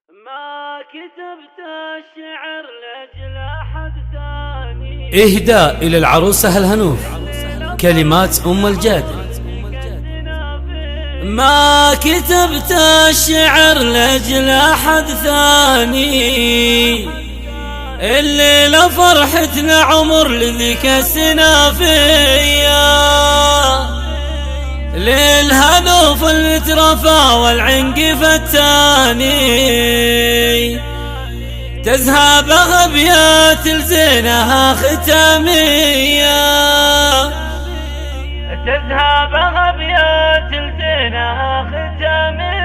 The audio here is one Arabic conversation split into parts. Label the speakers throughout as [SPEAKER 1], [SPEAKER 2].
[SPEAKER 1] ما كتبت الشعر لأجل أحد ثاني.
[SPEAKER 2] إهداء إلى العروسة الهنوف، كلمات أم الجاد.
[SPEAKER 1] ما كتبت الشعر لأجل أحد ثاني، الليلة فرحتنا عمر لذيك السنافية، للهنوف المترفى والعنق فتاني، تذهب أبيات الزينها ختامية، تذهب أبيات الزينها ختامية.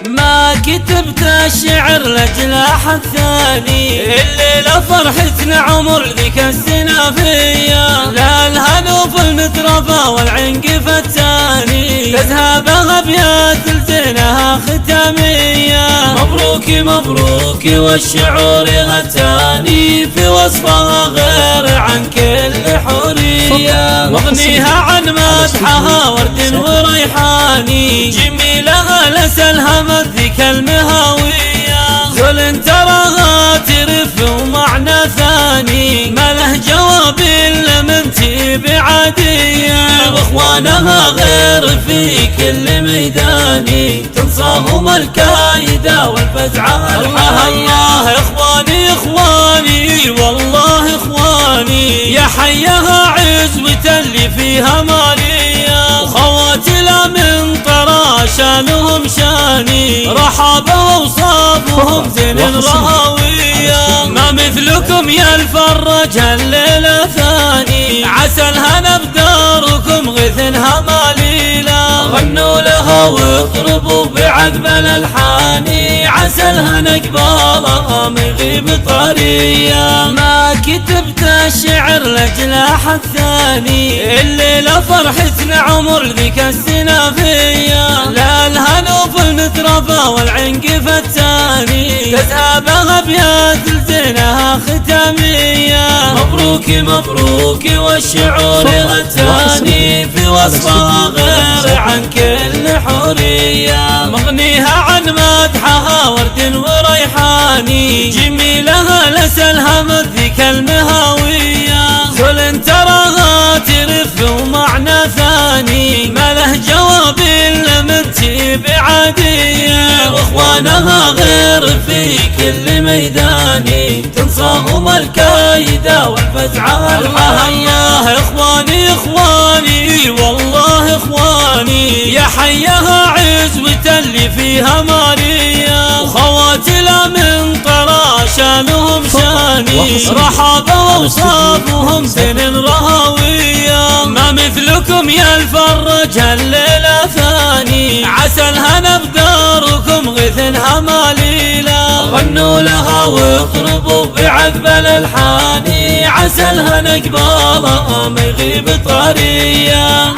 [SPEAKER 1] ما كتبت الشعر لأجل أحد ثاني، الليلة فرحتنا عمر ذيك السنافية، لا الهنوف المترفى والعنق فتاني، تذهب أبيات الزينها ختامية. مبروك مبروك والشعور غتاني، في وصفها غير عن كل حورية، مغنيها عن مدحها ورد وريحاني، جميلها لسلهمت ذيك المهاوية، زول تراها ترف ومعنى ثاني، ما له جواب إلا من تبي عادية، واخوانها غير في كل ميداني، تنصاهم الكايدة والفزعة الحية. اخواني اخواني والله اخواني، يا حيها عزوة اللي فيها مالية، وخواتنا من طرى شانهم شاني، رحابة وصافهم زين الراوية، ما مثلكم يا الفرج الليلة ثاني، عسى الهنا بداركم غثنها ماليلة، غنوا لها واضربوا بعذب الالحاني، عسى الهنا قبالها ما يغيب طرية. ما كتبت الشعر لاجل احد ثاني، الليلة فرحتنا عمر ذيك السنافية، لا الهنوف المترفى والعنق فتاني، تذهب أبيات الزينها ختامية. مبروك مبروك والشعور غتاني، في وصفها غير عن كل حورية، مغنيها عن مدحها ورد وريحاني، جميلها لسلهمت ذيك المهاوية، زول تراها ترف ومعنى ثاني، ما له جواب إلا من تبي عادية، واخوانها غير في كل ميداني، تنصاهم الكايدة والفزعة الحية. اخواني اخواني والله اخواني، يا حيها عزوة اللي فيها مالية، وخواتنا من طرى شانهم شاني، رحابة وصافهم زين راوية، ما مثلكم يا الفرج الليلة ثاني، عسى الهنا بداركم غثنها ماليلة، غنوا لها واضربوا بعذب الالحاني، عسى الهنا قبالها ما يغيب طرية.